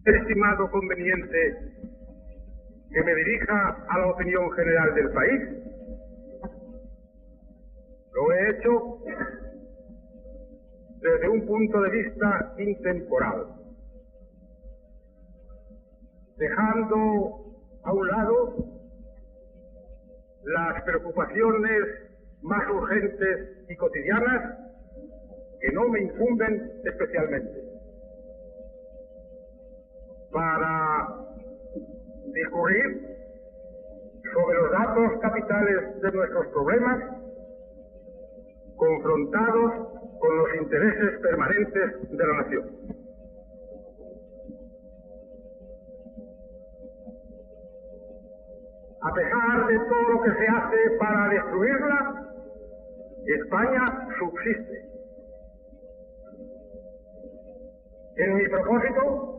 He estimado conveniente que me dirija a la opinión general del país. Lo he hecho desde un punto de vista intemporal, dejando a un lado las preocupaciones más urgentes y cotidianas que no me incumben especialmente, para discurrir sobre los datos capitales de nuestros problemas, confrontados con los intereses permanentes de la nación. A pesar de todo lo que se hace para destruirla, España subsiste. En mi propósito,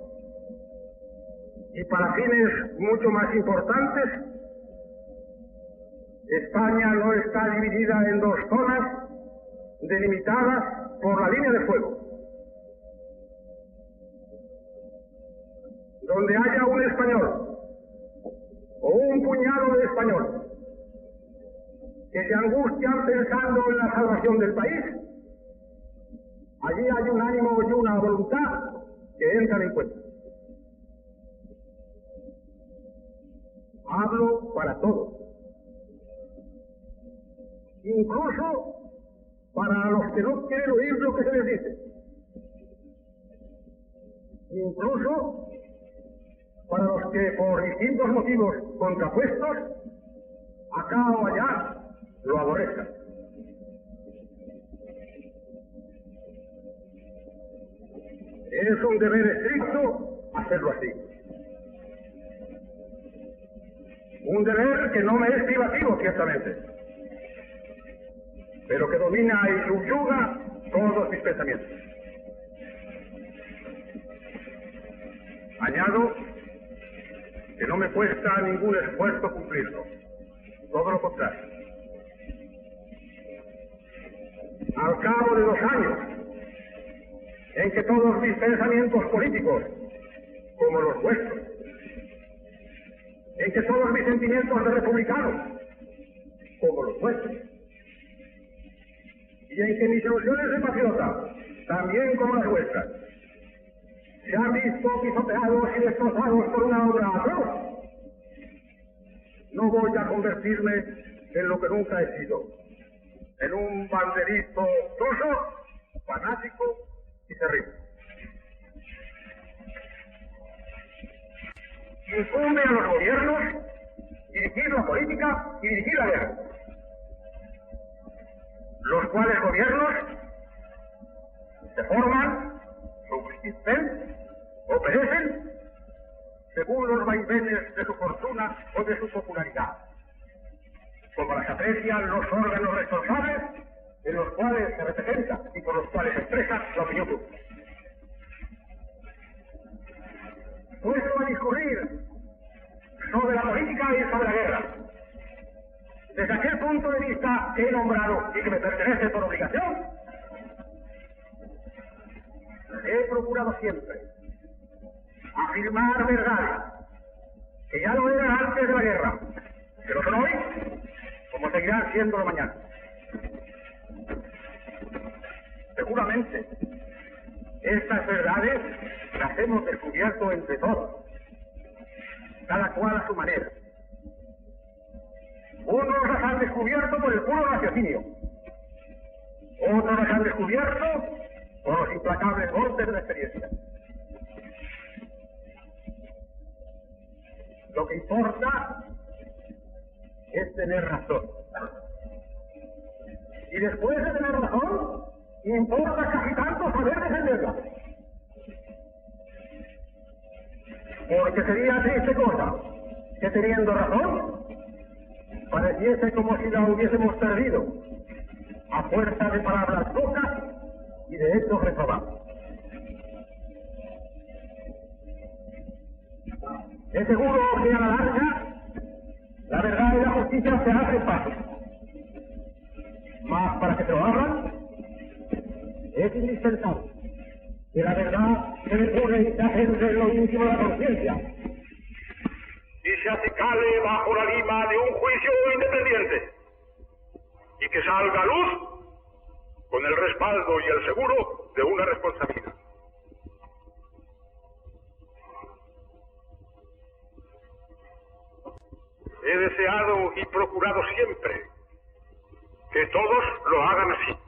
y para fines mucho más importantes, España no está dividida en dos zonas delimitadas por la línea de fuego. Donde haya un español o un puñado de españoles que se angustian pensando en la salvación del país, allí hay un ánimo y una voluntad que entran en cuenta. Hablo para todos, incluso para los que no quieren oír lo que se les dice, incluso para los que por distintos motivos contrapuestos, acá o allá, lo aborrezcan. Es un deber estricto hacerlo así. Un deber que no me es privativo, ciertamente, pero que domina y subyuga todos mis pensamientos. Añado que no me cuesta ningún esfuerzo cumplirlo, todo lo contrario. Al cabo de 2 años, en que todos mis pensamientos políticos, como los vuestros, en que todos mis sentimientos de republicano, como los vuestros, y en que mis ilusiones de patriota, también como las vuestras, se han visto pisoteados y destrozados por una obra atroz, no voy a convertirme en lo que nunca he sido, en un banderito obtuso, fanático y terrible. Incumbe a los gobiernos dirigir la política y dirigir la guerra, los cuales gobiernos se forman, subsisten o perecen según los vaivenes de su fortuna o de su popularidad, como las aprecian los órganos responsables en los cuales se representa y por los cuales se expresa la opinión pública. Puesto a discurrir sobre la política y sobre la guerra, desde aquel punto de vista que he nombrado y que me pertenece por obligación, he procurado siempre afirmar verdades que ya lo eran antes de la guerra, que lo son hoy, como seguirán siendo mañana. Seguramente, estas verdades las hemos descubierto entre todos, cada cual a su manera. Unos las han descubierto por el puro raciocinio, otros las han descubierto por los implacables golpes de la experiencia. Lo que importa es tener razón. Y después de tener razón, importa casi tanto saber defenderla. Porque sería triste cosa que teniendo razón, pareciese como si la hubiésemos perdido a fuerza de palabras locas y de hechos reprobados. Es seguro que a la larga la verdad y la justicia se hacen pasos. Mas para que se lo hagan, es indispensable que la verdad se depone y se agende en lo íntimo de la conciencia y se acicale bajo la lima de un juicio independiente y que salga a luz con el respaldo y el seguro de una responsabilidad. He deseado y procurado siempre que todos lo hagan así.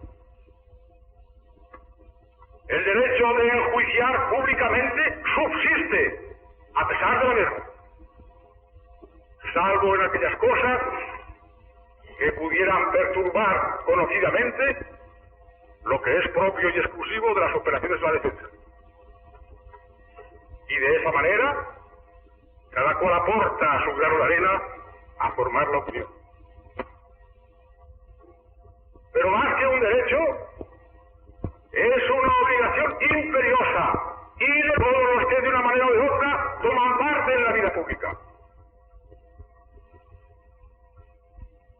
El derecho de enjuiciar públicamente subsiste a pesar de la guerra, salvo en aquellas cosas que pudieran perturbar conocidamente lo que es propio y exclusivo de las operaciones de la defensa. Y de esa manera, cada cual aporta su grano de arena a formar la opinión. Pero más que un derecho, es una obligación imperiosa y de todos los que de una manera o de otra toman parte en la vida pública.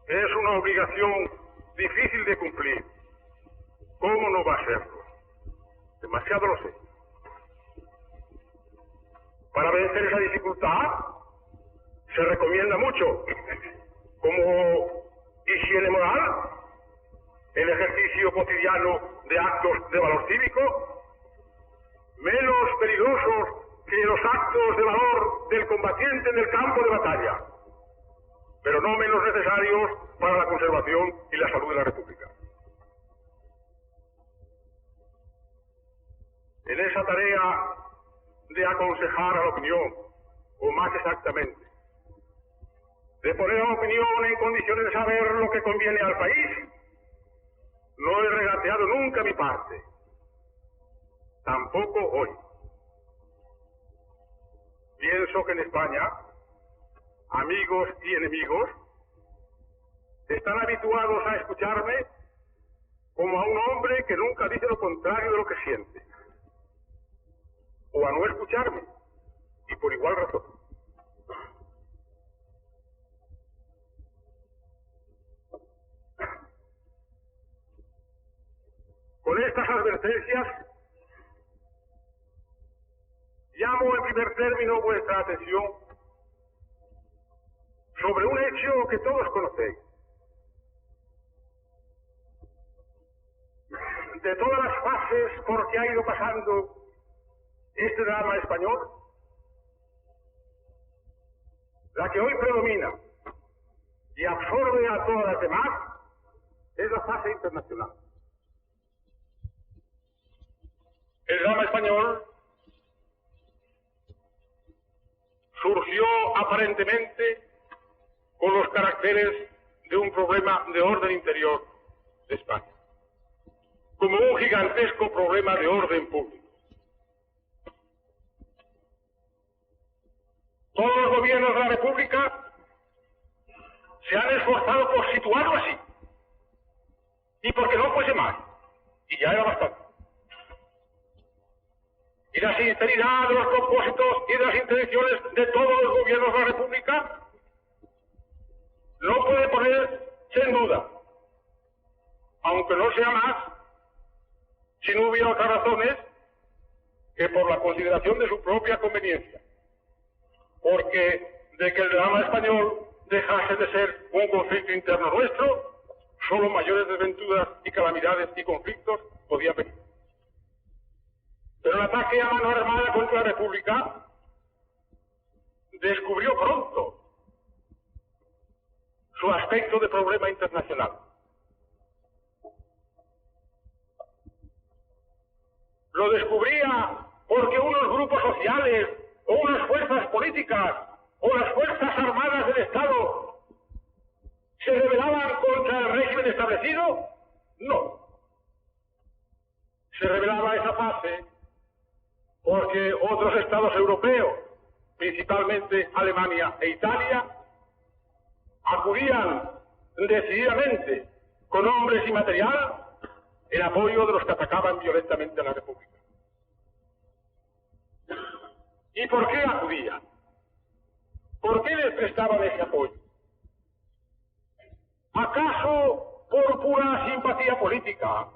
Es una obligación difícil de cumplir. ¿Cómo no va a serlo? Demasiado lo sé. Para vencer esa dificultad, se recomienda mucho, como higiene moral, el ejercicio cotidiano de actos de valor cívico, menos peligrosos que los actos de valor del combatiente en el campo de batalla, pero no menos necesarios para la conservación y la salud de la República. En esa tarea de aconsejar a la opinión, o más exactamente, de poner a la opinión en condiciones de saber lo que conviene al país, no he regateado nunca mi parte, tampoco hoy. Pienso que en España, amigos y enemigos están habituados a escucharme como a un hombre que nunca dice lo contrario de lo que siente, o a no escucharme, y por igual razón. Con estas advertencias, llamo en primer término vuestra atención sobre un hecho que todos conocéis. De todas las fases por que ha ido pasando este drama español, la que hoy predomina y absorbe a todas las demás es la fase internacional. El drama español surgió aparentemente con los caracteres de un problema de orden interior de España, como un gigantesco problema de orden público. Todos los gobiernos de la República se han esforzado por situarlo así, y porque no fuese más, y ya era bastante. Y la sinceridad de los propósitos y de las intenciones de todos los gobiernos de la República no puede ponerse en duda, aunque no sea más si no hubiera otras razones que por la consideración de su propia conveniencia. Porque de que el drama español dejase de ser un conflicto interno nuestro, solo mayores desventuras y calamidades y conflictos podían venir. Pero el ataque a mano armada contra la República descubrió pronto su aspecto de problema internacional. Lo descubría porque unos grupos sociales o unas fuerzas políticas o las fuerzas armadas del Estado se rebelaban contra el régimen establecido. No. Se rebelaba esa fase porque otros estados europeos, principalmente Alemania e Italia, acudían decididamente con hombres y material en apoyo de los que atacaban violentamente a la República. ¿Y por qué acudían? ¿Por qué les prestaban ese apoyo? ¿Acaso por pura simpatía política?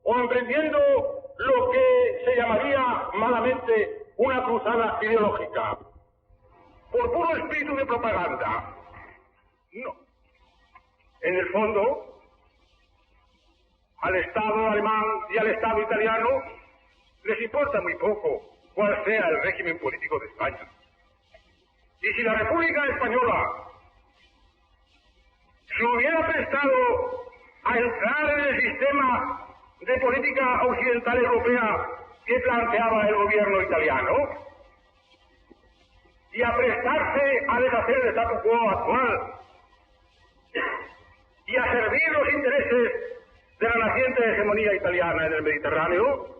¿O emprendiendo lo que se llamaría malamente una cruzada ideológica, por puro espíritu de propaganda. No. En el fondo, al Estado alemán y al Estado italiano les importa muy poco cuál sea el régimen político de España. Y si la República Española se hubiera prestado a entrar en el sistema de política occidental europea que planteaba el gobierno italiano y a prestarse a deshacer el statu quo actual y a servir los intereses de la naciente hegemonía italiana en el Mediterráneo,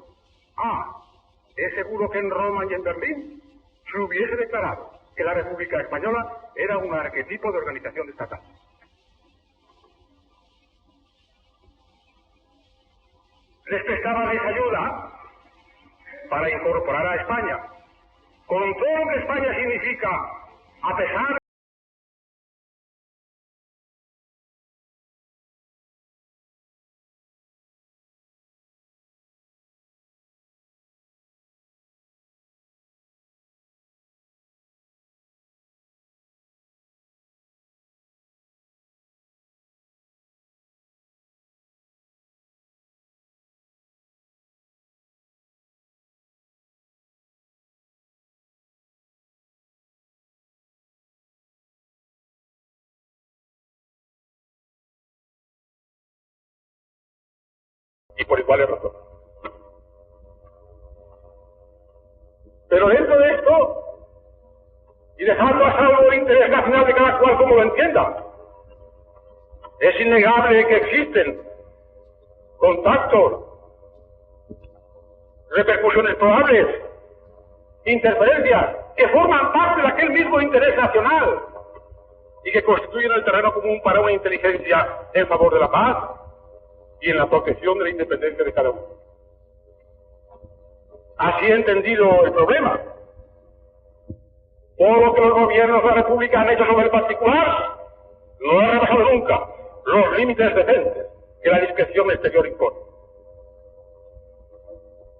es seguro que en Roma y en Berlín se hubiese declarado que la República Española era un arquetipo de organización estatal. Les prestaban esa ayuda para incorporar a España, con todo lo que España significa, a pesar de y por iguales razones. Pero dentro de esto, y dejando a salvo el interés nacional de cada cual como lo entienda, es innegable que existen contactos, repercusiones probables, interferencias, que forman parte de aquel mismo interés nacional y que constituyen el terreno común para una inteligencia en favor de la paz y en la protección de la independencia de cada uno. Así he entendido el problema. Todo lo que los gobiernos de la República han hecho sobre el particular no ha rebasado nunca los límites decentes que la discreción exterior impone.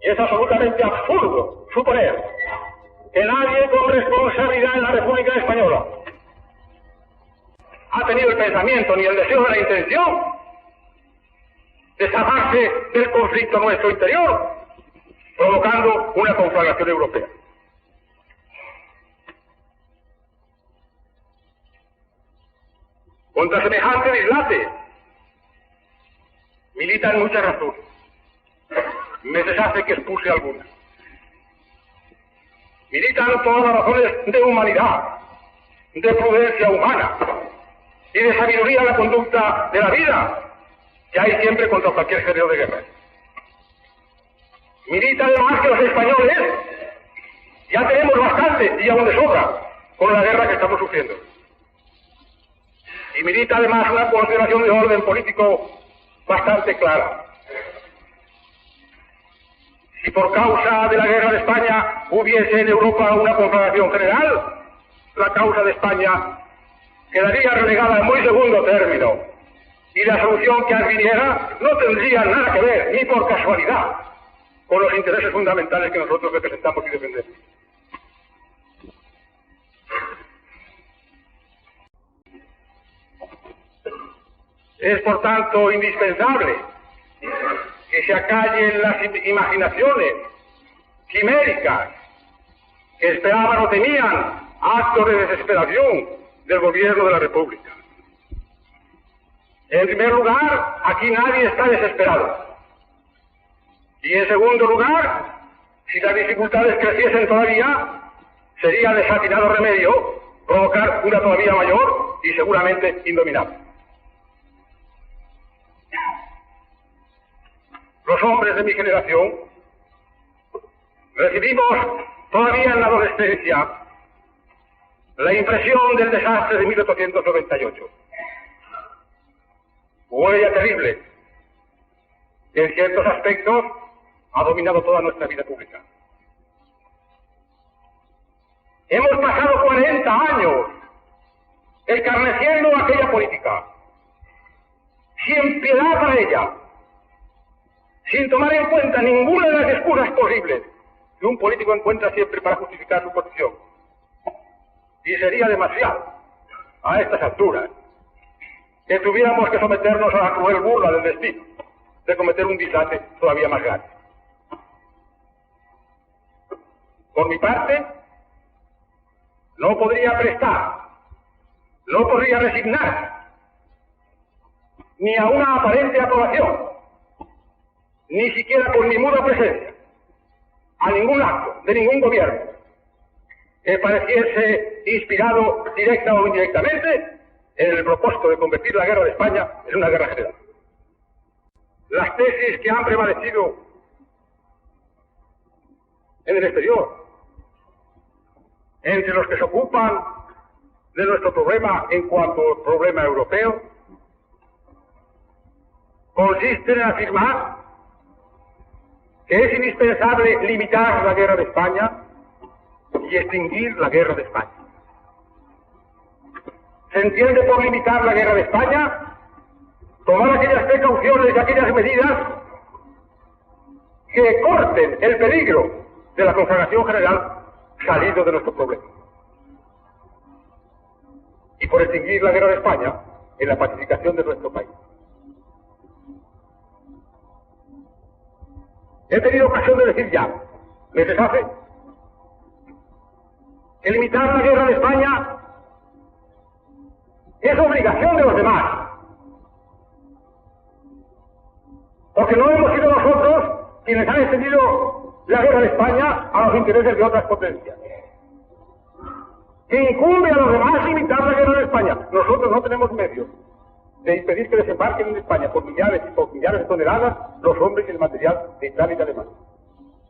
Y es absolutamente absurdo suponer que nadie con responsabilidad en la República Española ha tenido el pensamiento ni el deseo ni la intención de zafarse del conflicto nuestro interior, provocando una conflagración europea. Contra semejante dislate militan muchas razones. Me deshace que expuse algunas. Militan todas las razones de humanidad, de prudencia humana y de sabiduría en la conducta de la vida que hay siempre contra cualquier género de guerra. Milita además que los españoles ya tenemos bastante y aún de sobra con la guerra que estamos sufriendo. Y milita además una consideración de orden político bastante clara. Si por causa de la guerra de España hubiese en Europa una conflagración general, la causa de España quedaría relegada en muy segundo término y la solución que adviniera no tendría nada que ver, ni por casualidad, con los intereses fundamentales que nosotros representamos y defendemos. Es por tanto indispensable que se acallen las imaginaciones quiméricas que esperaban o temían actos de desesperación del gobierno de la República. En primer lugar, aquí nadie está desesperado. Y en segundo lugar, si las dificultades creciesen todavía, sería desatinado remedio provocar una todavía mayor y seguramente indominable. Los hombres de mi generación recibimos todavía en la adolescencia la impresión del desastre de 1898. Huella terrible que en ciertos aspectos ha dominado toda nuestra vida pública. Hemos pasado 40 años escarneciendo aquella política, sin piedad para ella, sin tomar en cuenta ninguna de las excusas posibles que un político encuentra siempre para justificar su posición. Y sería demasiado, a estas alturas, que tuviéramos que someternos a la cruel burla del destino de cometer un dislate todavía más grande. Por mi parte, no podría prestar, no podría resignar ni a una aparente aprobación, ni siquiera con mi muda presencia, a ningún acto de ningún gobierno que pareciese inspirado directa o indirectamente en el propósito de convertir la guerra de España en una guerra general. Las tesis que han prevalecido en el exterior, entre los que se ocupan de nuestro problema en cuanto problema europeo, consisten en afirmar que es indispensable limitar la guerra de España y extinguir la guerra de España. Se entiende por limitar la guerra de España tomar aquellas precauciones y aquellas medidas que corten el peligro de la conflagración general salido de nuestro problema. Y por extinguir la guerra de España en la pacificación de nuestro país. He tenido ocasión de decir ya, me deshace, que limitar la guerra de España es obligación de los demás. Porque no hemos sido nosotros quienes han extendido la guerra de España a los intereses de otras potencias. Que incumbe a los demás limitar la guerra de España. Nosotros no tenemos medios de impedir que desembarquen en España por millares y por millares de toneladas los hombres y el material de Italia y de Alemania.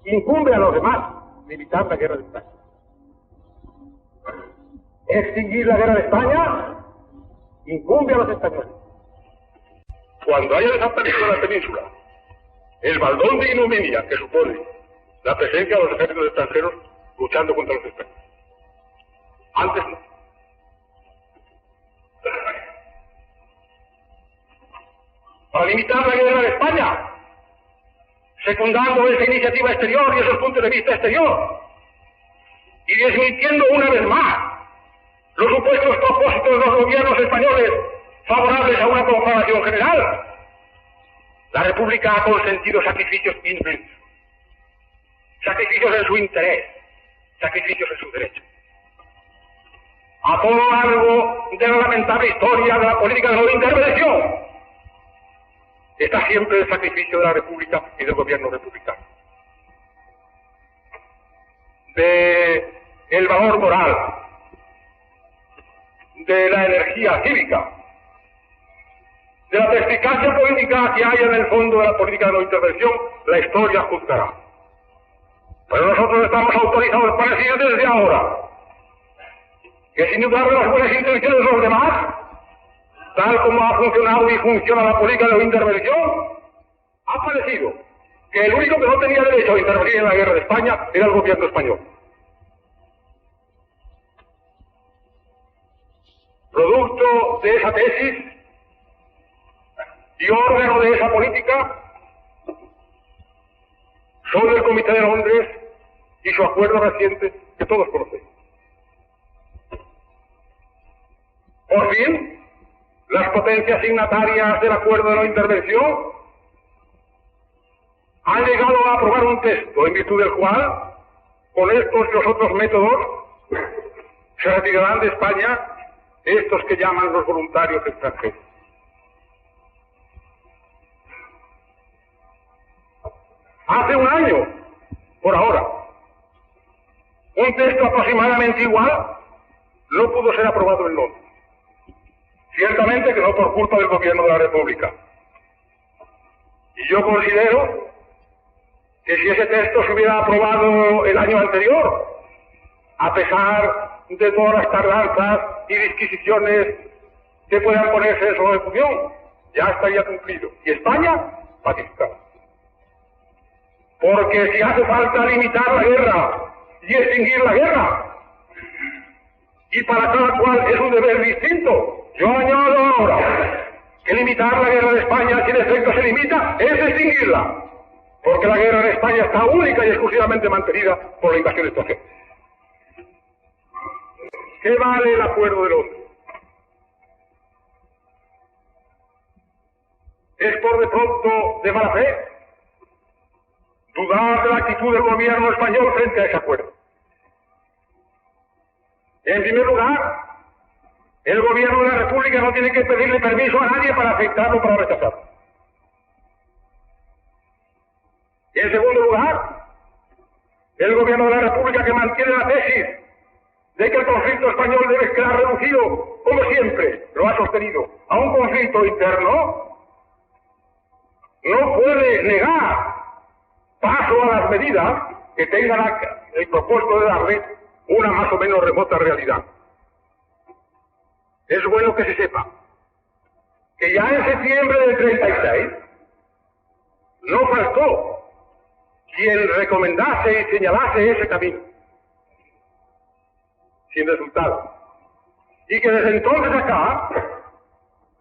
Incumbe a los demás limitar la guerra de España. Extinguir la guerra de España incumbe a los españoles. Cuando haya desaparecido la península el baldón de ignominia que supone la presencia de los ejércitos extranjeros luchando contra los españoles. Antes no. Para limitar la guerra de España, secundando esa iniciativa exterior y esos puntos de vista exterior, y desmintiendo una vez más los supuestos propósitos de los gobiernos españoles favorables a una conflagración general, la República ha consentido sacrificios inmensos, sacrificios en su interés, sacrificios en su derecho. A todo lo largo de la lamentable historia de la política de no intervención, está siempre el sacrificio de la República y del gobierno republicano. De el valor moral, de la energía cívica, de la perspicacia política que hay en el fondo de la política de no intervención, la historia juzgará. Pero nosotros estamos autorizados para decir desde ahora que sin dudar de las buenas intenciones de los demás, tal como ha funcionado y funciona la política de no intervención, ha parecido que el único que no tenía derecho a intervenir en la guerra de España era el gobierno español. Producto de esa tesis y órgano de esa política son el Comité de Londres y su acuerdo reciente que todos conocemos. Por fin, las potencias signatarias del acuerdo de no intervención han llegado a aprobar un texto en virtud del cual, con estos y los otros métodos, se retirarán de España estos que llaman los voluntarios extranjeros. Hace un año, por ahora, un texto aproximadamente igual no pudo ser aprobado en Londres. Ciertamente que no por culpa del gobierno de la República. Y yo considero que si ese texto se hubiera aprobado el año anterior, a pesar de todas las tardanzas y disquisiciones que puedan ponerse en su ejecución, ya estaría cumplido. Y España, pacificada. Porque si hace falta limitar la guerra y extinguir la guerra, y para cada cual es un deber distinto, yo añado ahora que limitar la guerra de España, si en efecto se limita, es extinguirla. porque la guerra en España está única y exclusivamente mantenida por la invasión extranjera. ¿Qué vale el acuerdo de Londres? ¿Es por de pronto de mala fe dudar de la actitud del gobierno español frente a ese acuerdo? En primer lugar, el gobierno de la República no tiene que pedirle permiso a nadie para aceptarlo o para rechazarlo. En segundo lugar, el gobierno de la República, que mantiene la tesis de que el conflicto español debe quedar reducido, como siempre lo ha sostenido, a un conflicto interno, no puede negar paso a las medidas que tengan el propósito de darle una más o menos remota realidad. Es bueno que se sepa que ya en septiembre del 36 no faltó quien recomendase y señalase ese camino, sin resultado. Y que desde entonces acá,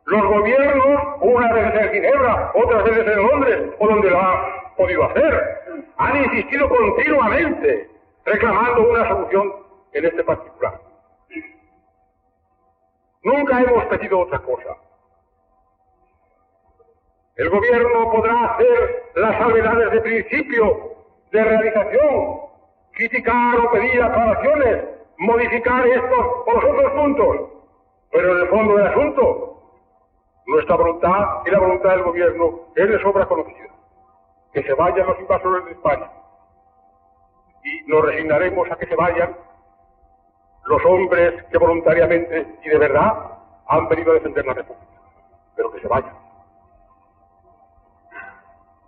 los gobiernos, unas veces en Ginebra, otras veces en Londres, o donde lo ha podido hacer, han insistido continuamente reclamando una solución en este particular. Nunca hemos pedido otra cosa. El gobierno podrá hacer las salvedades de principio, de realización, criticar o pedir aclaraciones, modificar estos o los otros puntos, pero en el fondo del asunto, nuestra voluntad y la voluntad del gobierno es de sobra conocida. Que se vayan los invasores de España. Y nos resignaremos a que se vayan los hombres que voluntariamente y de verdad han venido a defender la República. Pero que se vayan.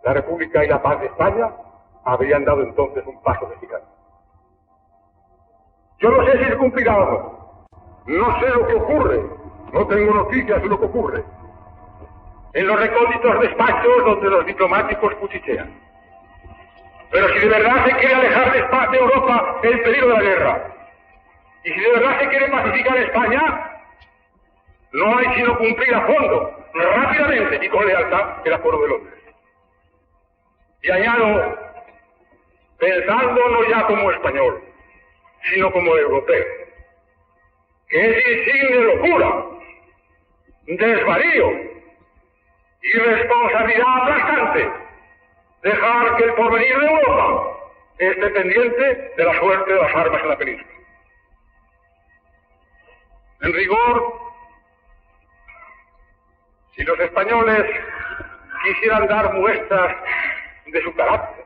La República y la paz de España habrían dado entonces un paso de gigante. Yo no sé si se cumplirá o no. No sé lo que ocurre. No tengo noticias de lo que ocurre en los recónditos despachos donde los diplomáticos cuchichean. Pero si de verdad se quiere alejar de Europa el peligro de la guerra, y si de verdad se quiere pacificar España, no hay sino cumplir a fondo, rápidamente y con lealtad, el Acuerdo de Londres. Y añado, pensando no ya como español, sino como europeo, que es insigne locura, desvarío, irresponsabilidad aplastante dejar que el porvenir de Europa esté pendiente de la suerte de las armas en la península. En rigor, si los españoles quisieran dar muestras de su carácter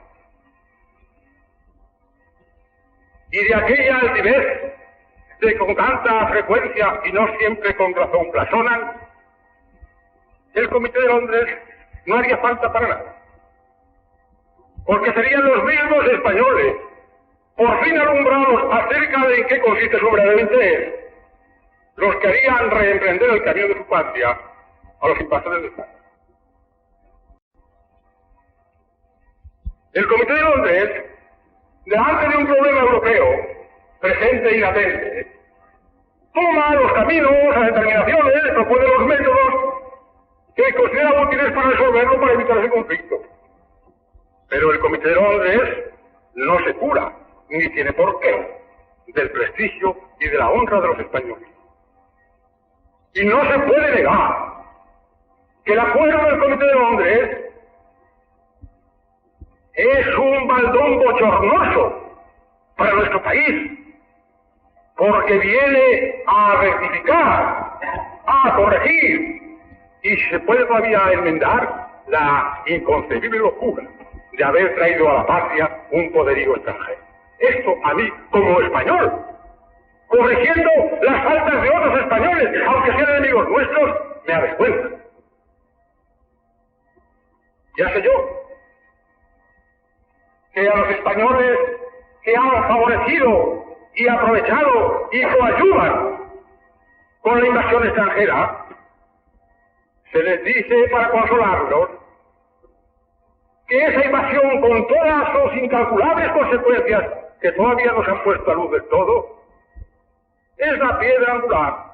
y de aquella altivez de con tanta frecuencia y no siempre con razón blasonan, el Comité de Londres no haría falta para nada, porque serían los mismos españoles, por fin alumbrados acerca de en qué consiste su verdadero interés, los que harían reemprender el camino de su patria a los invasores de España. El Comité de Londres, delante de un problema europeo presente y latente, toma los caminos, las determinaciones, propone los métodos que considera útiles para resolverlo, para evitar ese conflicto. Pero el Comité de Londres no se cura, ni tiene por qué, del prestigio y de la honra de los españoles. Y no se puede negar que el acuerdo del Comité de Londres es un baldón bochornoso para nuestro país, porque viene a rectificar, a corregir, y se puede todavía enmendar la inconcebible locura de haber traído a la patria un poderío extranjero. Esto a mí, como español, corrigiendo las faltas de otros españoles, aunque sean enemigos nuestros, me avergüenza. Ya sé yo que a los españoles que han favorecido y aprovechado y coadyuvan con la invasión extranjera, se les dice para consolarlos que esa invasión, con todas sus incalculables consecuencias que todavía no se han puesto a luz del todo, es la piedra angular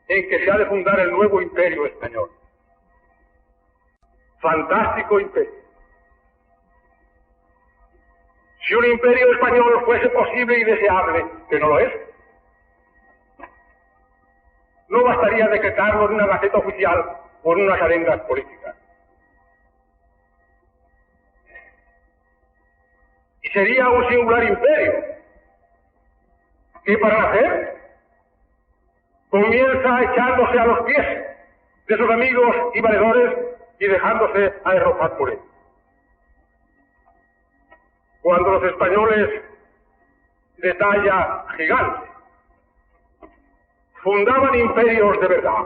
en que se ha de fundar el nuevo imperio español. Fantástico imperio, Si un imperio español fuese posible y deseable, que no lo es, no bastaría decretarlo en una gaceta oficial o en unas arengas políticas. Y sería un singular imperio que para nacer comienza echándose a los pies de sus amigos y valedores y dejándose arrojar por él. Cuando los españoles de talla gigante fundaban imperios de verdad,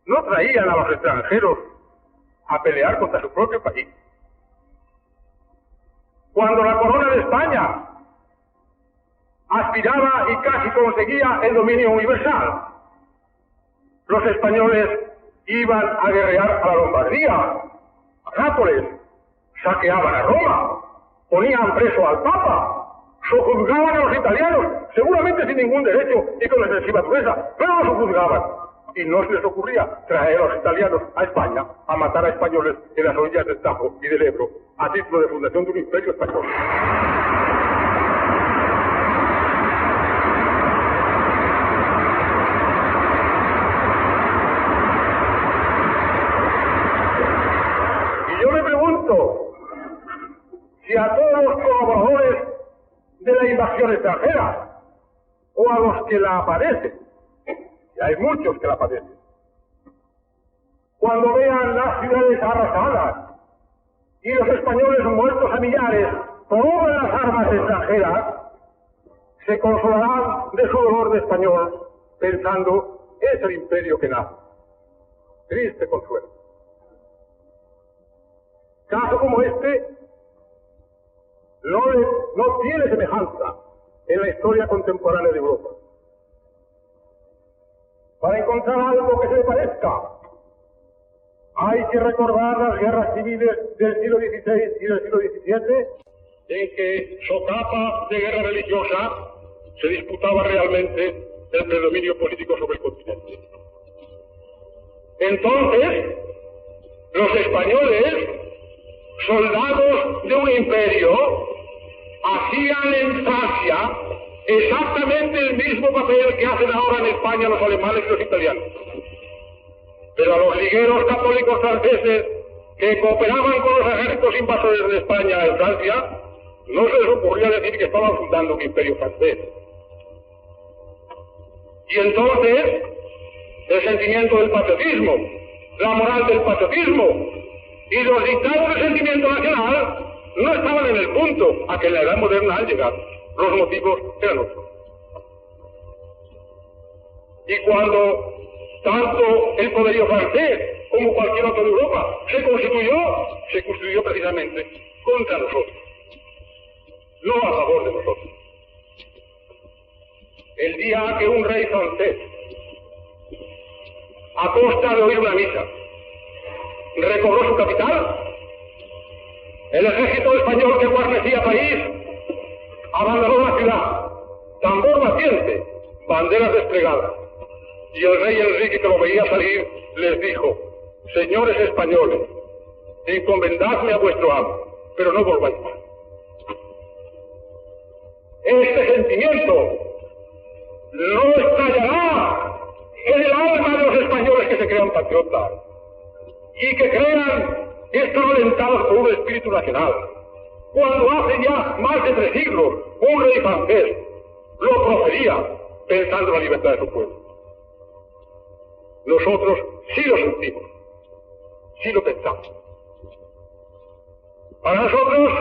no traían a los extranjeros a pelear contra su propio país. Cuando la corona de España aspiraba y casi conseguía el dominio universal, los españoles iban a guerrear a la Lombardía, a Nápoles, saqueaban a Roma, ponían preso al Papa, sojuzgaban a los italianos, seguramente sin ningún derecho y con excesiva dureza, pero los sojuzgaban. Y no se les ocurría traer a los italianos a España a matar a españoles en las orillas del Tajo y del Ebro a título de fundación de un imperio español. Y yo me pregunto si a todos los colaboradores de la invasión extranjera o a los que la padecen, y hay muchos que la padecen, cuando vean las ciudades arrasadas y los españoles muertos a millares por una de las armas extranjeras, se consolarán de su dolor de español pensando, es el imperio que nace. Triste consuelo. Caso como este no tiene semejanza en la historia contemporánea de Europa. Para encontrar algo que se le parezca, hay que recordar las guerras civiles del siglo XVI y del siglo XVII, en que, socapa de guerra religiosa, se disputaba realmente el predominio político sobre el continente. Entonces, los españoles, soldados de un imperio, hacían en Francia exactamente el mismo papel que hacen ahora en España los alemanes y los italianos. Pero a los ligueros católicos franceses que cooperaban con los ejércitos invasores de España en Francia, no se les ocurría decir que estaban fundando un imperio francés. Y entonces, el sentimiento del patriotismo, la moral del patriotismo y los dictados del sentimiento nacional no estaban en el punto a que en la edad moderna han llegado. Los motivos eran otros. Y cuando tanto el poderío francés como cualquier otro de Europa se constituyó precisamente contra nosotros, no a favor de nosotros. El día que un rey francés, a costa de oír una misa, recobró su capital, el ejército español que guarnecía país abandonó la ciudad, tambor batiente, banderas desplegadas, y el rey Enrique, que lo veía salir, les dijo: señores españoles, encomendadme a vuestro amo, pero no volváis más. Este sentimiento no estallará en el alma de los españoles que se crean patriotas y que crean que están alentados por un espíritu nacional, cuando hace ya más de 3 siglos un rey francés lo profería pensando en la libertad de su pueblo. Nosotros sí lo sentimos, sí lo pensamos. Para nosotros,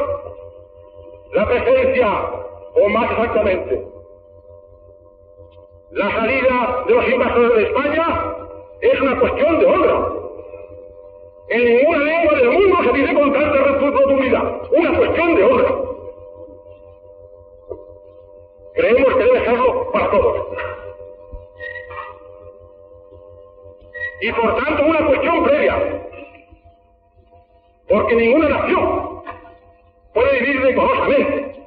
la presencia, o más exactamente, la salida de los invasores de España es una cuestión de honra. En ninguna lengua del mundo se dice con tanta rotundidad. Una cuestión de honra. Creemos que debe serlo para todos. Y por tanto una cuestión previa. Porque ninguna nación puede vivir decorosamente,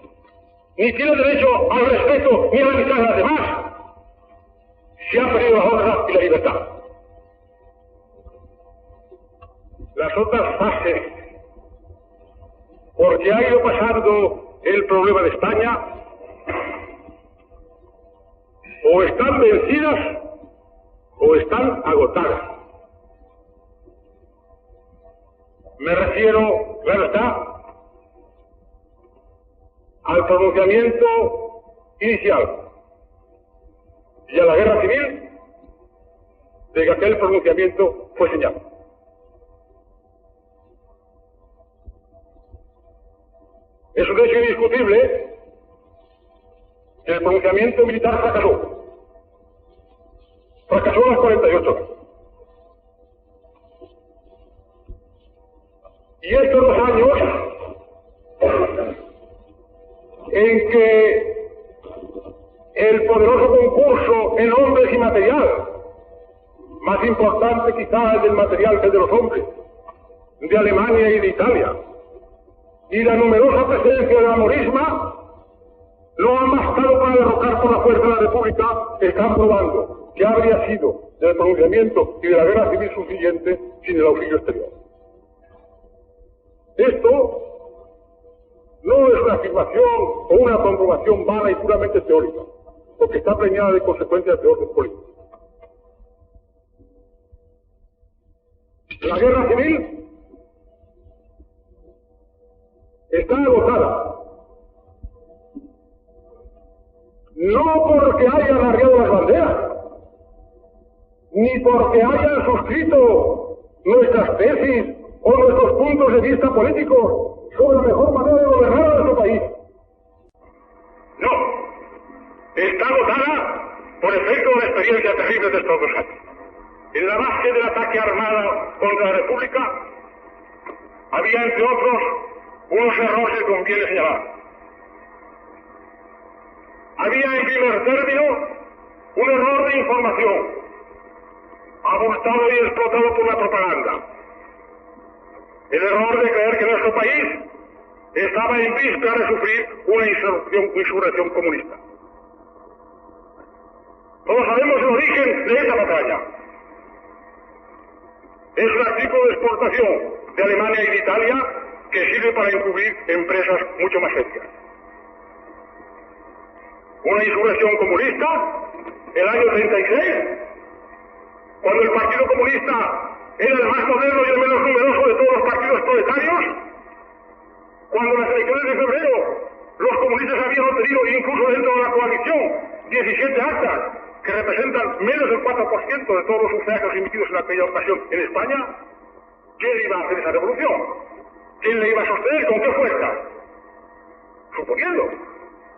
ni tiene derecho al respeto ni a la amistad de las demás, si ha perdido la honra y la libertad. Las otras fases porque ha ido pasando el problema de España, o están vencidas o están agotadas. Me refiero, claro está, al pronunciamiento inicial y a la guerra civil de que aquel pronunciamiento fue señal. Es un hecho indiscutible que el pronunciamiento militar fracasó. Fracasó a las 48 horas. Y estos 2 años en que el poderoso concurso en hombres y material, más importante quizá el del material que el de los hombres, de Alemania y de Italia, y la numerosa presencia de la morisma, no han bastado para derrocar por la fuerza de la República, están probando que habría sido del pronunciamiento y de la guerra civil suficiente sin el auxilio exterior. Esto no es una afirmación o una comprobación vana y puramente teórica, porque está preñada de consecuencias de orden político. La guerra civil está agotada, no porque hayan arriado las banderas, ni porque hayan suscrito nuestras tesis o nuestros puntos de vista políticos sobre la mejor manera de gobernar a nuestro país. No, está agotada por efecto de la experiencia terrible de estos 2 años. En la base del ataque armado contra la República había, entre otros, unos errores que conviene señalar. Había, en primer término, un error de información, abultado y explotado por la propaganda. El error de creer que nuestro país estaba en víspera de sufrir una insurrección comunista. Todos sabemos el origen de esa batalla. Es un artículo de exportación de Alemania y de Italia que sirve para encubrir empresas mucho más serias. Una insurrección comunista, el año 36, cuando el Partido Comunista era el más moderno y el menos numeroso de todos los partidos proletarios, cuando en las elecciones de febrero los comunistas habían obtenido, incluso dentro de la coalición, 17 actas, que representan menos del 4% de todos los sufragios emitidos en aquella ocasión en España. ¿Quién iba a hacer esa revolución? ¿Quién le iba a sostener? ¿Con qué fuerza? Suponiendo,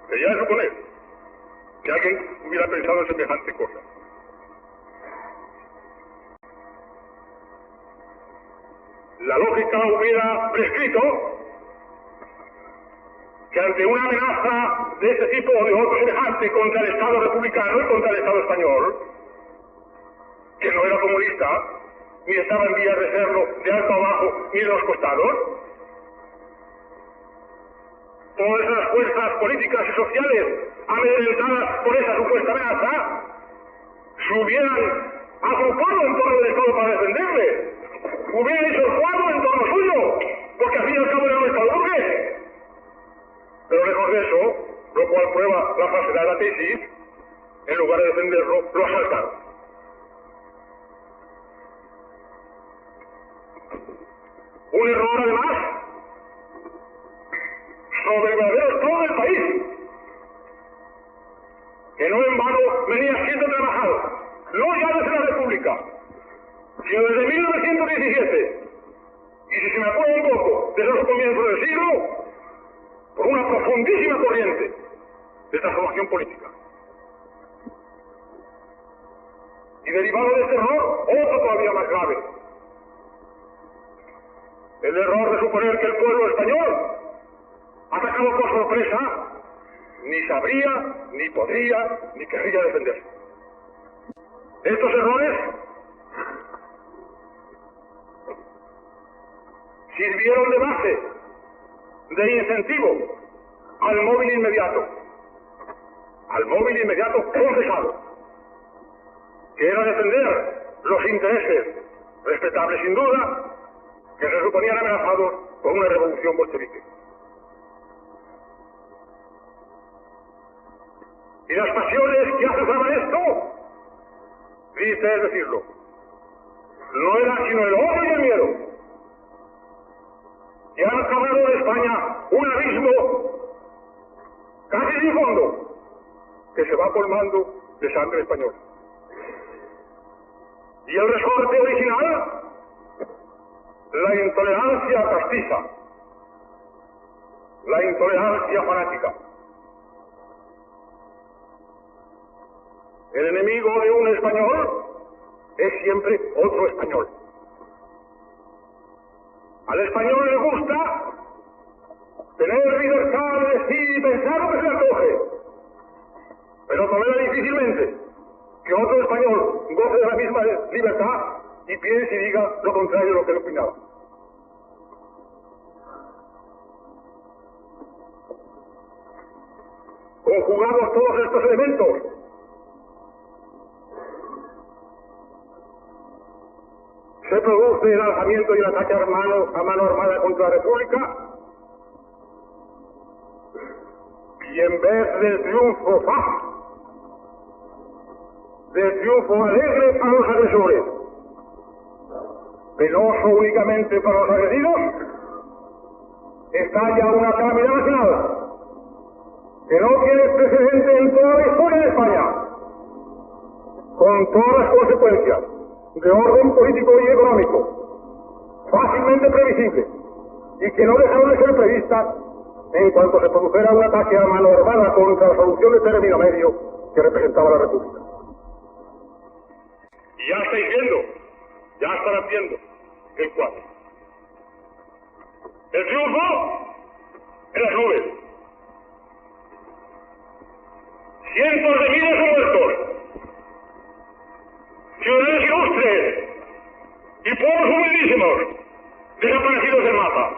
que ya es suponer, que alguien hubiera pensado en semejante cosa. La lógica hubiera prescrito que ante una amenaza de este tipo o de otro semejante contra el Estado republicano y contra el Estado español, que no era comunista, ni estaba en vías de serlo de alto a abajo ni de los costados, todas esas fuerzas políticas y sociales amedrentadas por esa supuesta amenaza se hubieran agrupado en torno del Estado para defenderle, hubieran hecho el cuadro en torno suyo, porque al fin y al cabo era un Estado burgués. Pero lejos de eso, lo cual prueba la falsedad de la tesis, en lugar de defenderlo, lo asaltaron. Un error, además, sobre el verdadero estado del país, que no en vano venía siendo trabajado, no ya desde la República, sino desde 1917, y si se me apura un poco, desde los comienzos del siglo, por una profundísima corriente de transformación política. Y derivado de este error, otro todavía más grave. El error de suponer que el pueblo español, atacado por sorpresa, ni sabría, ni podría, ni querría defenderse. Estos errores sirvieron de base, de incentivo al móvil inmediato confesado, que era defender los intereses, respetables sin duda, que se suponían amenazados por una revolución bolchevique. y las pasiones que azuzaban esto, triste es decirlo, no era sino el odio y el miedo, que han cavado en España un abismo casi sin fondo, que se va colmando de sangre española. Y el resorte original, la intolerancia castiza, la intolerancia fanática. El enemigo de un español es siempre otro español. Al español le gusta tener libertad de decir y pensar lo que se le antoje, pero tolera difícilmente que otro español goce de la misma libertad y piense y diga lo contrario de lo que él opinaba. Conjugados todos estos elementos, se produce el alzamiento y el ataque a mano armada contra la República, y en vez del triunfo fácil, del triunfo alegre para los agresores, penoso únicamente para los agredidos, estalla una calamidad nacional que no tiene precedente en toda la historia de España, con todas las consecuencias de orden político y económico, fácilmente previsible, y que no dejaron de ser previstas en cuanto se produjera un ataque a mano armada contra la solución de término medio que representaba la República. Y ya estáis viendo, ya estarán viendo el cuadro. El triunfo en las nubes. Cientos de miles de muertos, ciudadanos ilustres y pueblos humildísimos desaparecidos del mapa.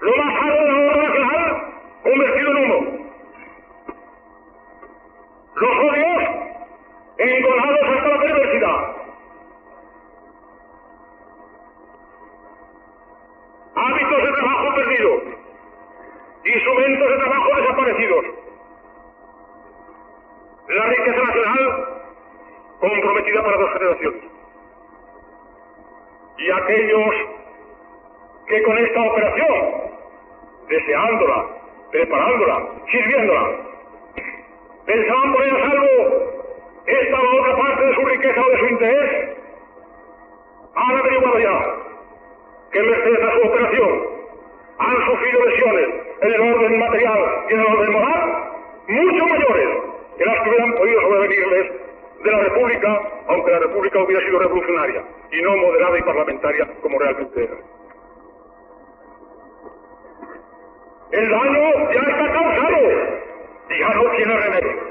Lo más alto de la obra nacional convertido en humo. Los odios engonados hasta la perversidad. Hábitos de trabajo perdidos. Instrumentos de trabajo desaparecidos. La riqueza nacional comprometida para 2 generaciones. Y aquellos que con esta operación, deseándola, preparándola, sirviéndola, pensaban poner a salvo esta o la otra parte de su riqueza o de su interés, han averiguado ya que merced a su operación han sufrido lesiones en el orden material y en el orden moral mucho mayores que las que hubieran podido sobrevenirles de la República, aunque la República hubiera sido revolucionaria y no moderada y parlamentaria como realmente era. El daño ya está causado y ya no tiene remedio.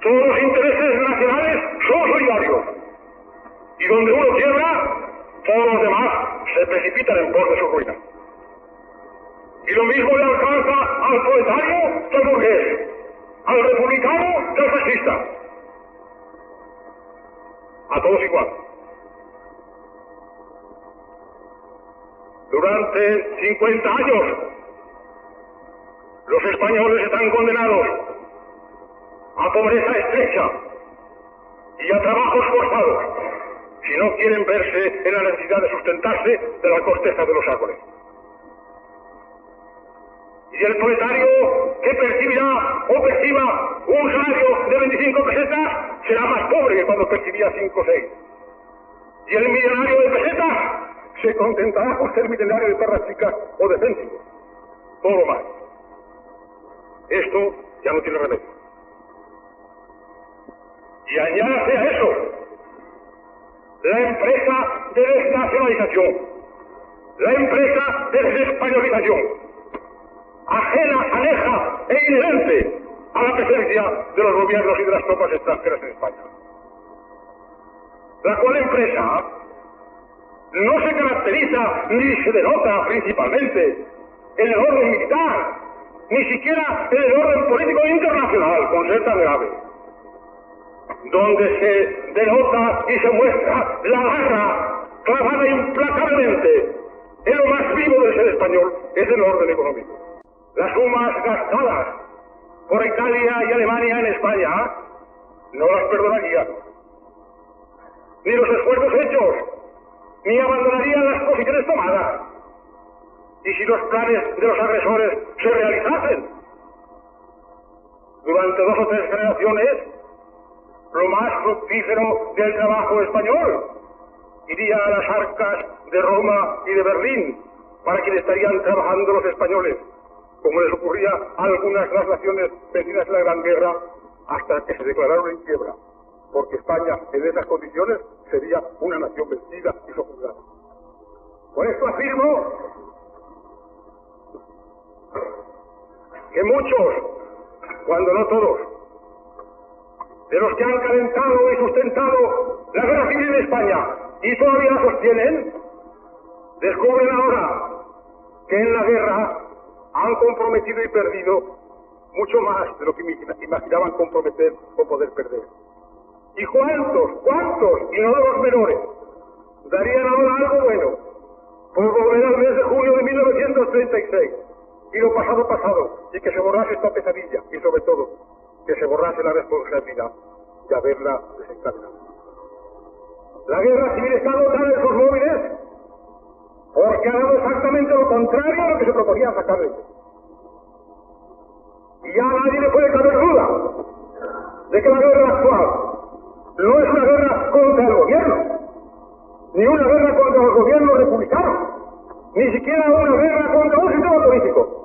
Todos los intereses nacionales son solidarios, y donde uno quiebra, todos los demás se precipitan en pos de su ruina. Y lo mismo le alcanza al proletario que al burgués, al republicano que al fascista. A todos igual. Durante 50 años, los españoles están condenados a pobreza estrecha y a trabajos forzados, si no quieren verse en la necesidad de sustentarse de la corteza de los árboles. Y el proletario que percibirá o perciba un salario de 25 pesetas será más pobre que cuando percibía 5 o 6. Y el millonario de pesetas se contentará por ser millonario de perras chicas o de céntimos. Todo lo más. Esto ya no tiene remedio. Y añádase a eso la empresa de desnacionalización, la empresa de desespañolización, ajena, aneja e inherente a la presencia de los gobiernos y de las tropas extranjeras en España. La cual empresa no se caracteriza ni se denota principalmente en el orden militar, ni siquiera en el orden político internacional, con ser tan grave, donde se denota y se muestra la garra clavada implacablemente En lo más vivo del ser español es el orden económico. Las sumas gastadas por Italia y Alemania en España no las perdonaría, ni los esfuerzos hechos, ni abandonarían las posiciones tomadas. Y si los planes de los agresores se realizasen durante 2 o 3 generaciones, lo más fructífero del trabajo español iría a las arcas de Roma y de Berlín, para quienes estarían trabajando los españoles, como les ocurría a algunas de las naciones vecinas de la Gran Guerra, hasta que se declararon en quiebra, porque España en esas condiciones sería una nación vencida y sojuzgada. Por esto afirmo que muchos, cuando no todos, de los que han calentado y sustentado la guerra civil en España y todavía la sostienen, descubren ahora que en la guerra han comprometido y perdido mucho más de lo que imaginaban comprometer o poder perder. ¿Y cuántos, y no de los menores, darían ahora algo bueno por volver al mes de junio de 1936 y lo pasado, y que se borrase esta pesadilla, y sobre todo, que se borrase la responsabilidad de haberla desencadenado? La guerra civil está dotada de sus móviles porque ha dado exactamente lo contrario a lo que se proponía sacarle. Y ya a nadie le puede caber duda de que la guerra actual no es una guerra contra el gobierno, ni una guerra contra los gobiernos republicanos, ni siquiera una guerra contra un sistema político.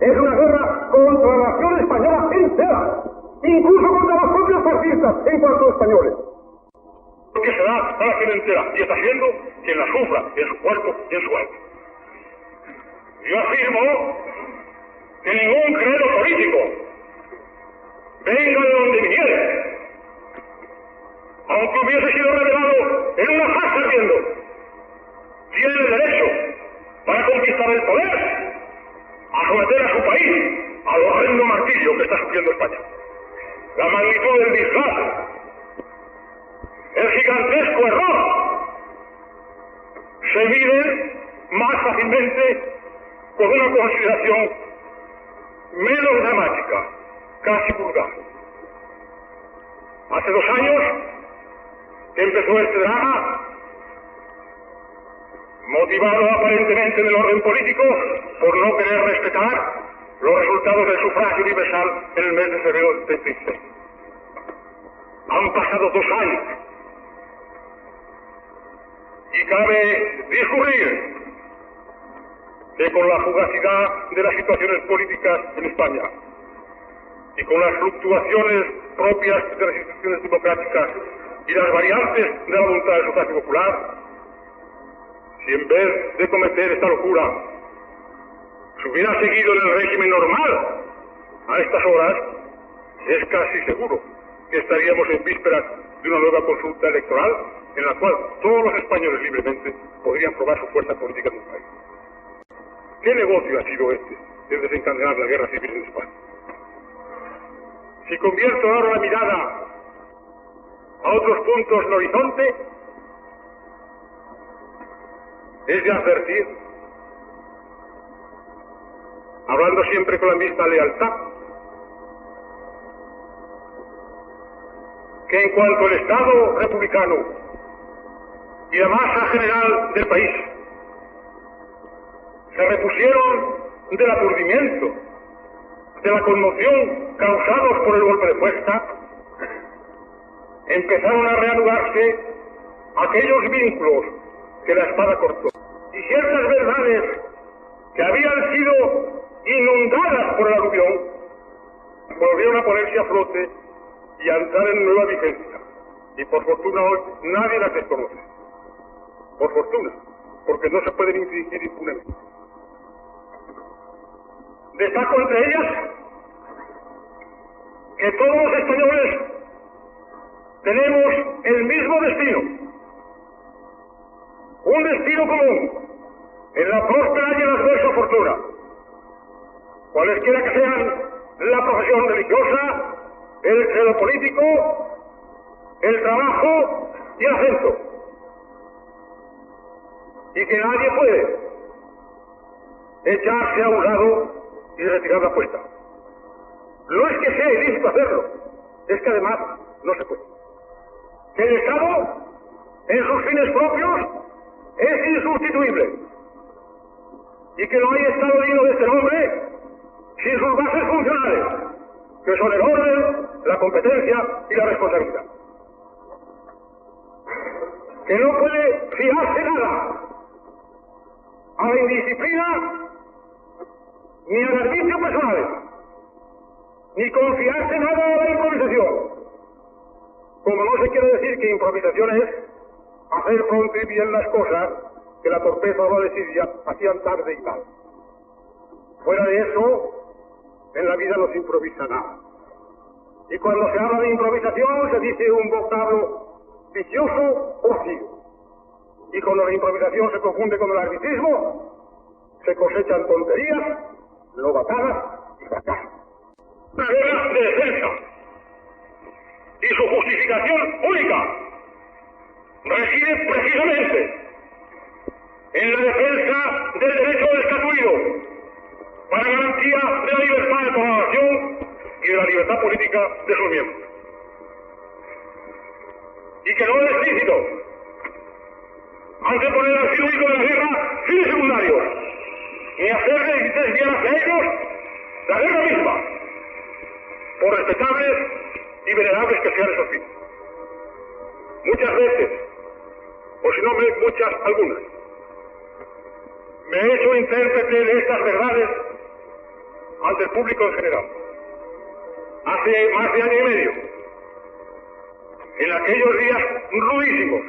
Es una guerra contra la nación española entera, incluso contra los propios fascistas en cuanto a españoles. Que se da a la gente entera, y está haciendo quien la sufra en su cuerpo y en su alma. Yo afirmo que ningún credo político, venga de donde viniere, aunque hubiese sido revelado en una farsa ardiendo, tiene el derecho, para conquistar el poder, a someter a su país al horrendo martirio que está sufriendo España. La magnitud del disfraz, el gigantesco error, se mide más fácilmente con una consideración menos dramática, casi vulgar. Hace 2 años que empezó este drama, motivado aparentemente en el orden político por no querer respetar los resultados del sufragio universal en el mes de febrero del 36. Han pasado 2 años y cabe discurrir que con la fugacidad de las situaciones políticas en España y con las fluctuaciones propias de las instituciones democráticas y las variantes de la voluntad del sufragio popular, si en vez de cometer esta locura se hubiera seguido en el régimen normal a estas horas, es casi seguro que estaríamos en vísperas de una nueva consulta electoral en la cual todos los españoles libremente podrían probar su fuerza política en el país. ¿Qué negocio ha sido este, el desencadenar la guerra civil en España? Si convierto ahora la mirada a otros puntos del horizonte, es de advertir, hablando siempre con la misma lealtad, que en cuanto al Estado republicano y la masa general del país se repusieron del aturdimiento, de la conmoción causados por el golpe de fuerza, empezaron a reanudarse aquellos vínculos que la espada cortó. Y ciertas verdades que habían sido inundadas por el aluvión volvieron a ponerse a flote y a entrar en nueva vigencia. Y por fortuna hoy nadie las desconoce. Por fortuna, porque no se pueden infringir impunemente. Destaco entre ellas que todos los españoles tenemos el mismo destino, un destino común en la próspera y en la adversa fortuna, cualesquiera que sean la profesión religiosa, el credo político, el trabajo y el acento, y que nadie puede, echarse a un lado y retirar la apuesta. No es que sea ilícito hacerlo, es que además no se puede. Que el Estado, en sus fines propios, es insustituible, y que no hay Estado digno de este nombre sin sus bases funcionales, que son el orden, la competencia y la responsabilidad. Que no puede fiarse nada a la indisciplina ni al arbitrio personal, ni confiarse nada a la improvisación. Como no se quiere decir que improvisación es hacer pronto y bien las cosas que la torpeza o la desidia hacían tarde y mal. Fuera de eso, en la vida no se improvisa nada. Y cuando se habla de improvisación se dice un vocablo vicioso o vacío. Y cuando la improvisación se confunde con el arbitrismo, se cosechan tonterías, novatadas y fracasos. Una guerra de defensa. Y su justificación única reside precisamente en la defensa del derecho del estatuido para garantía de la libertad de toda nación y de la libertad política de sus miembros. Y que no es lícito anteponer al fin único de la guerra fines secundarios, ni hacerle desviar hacia ellos la guerra misma, por respetables y venerables que sean esos fines. Muchas veces, o si no muchas, algunas, me he hecho intérprete de estas verdades ante el público en general. Hace más de año y medio, en aquellos días rudísimos,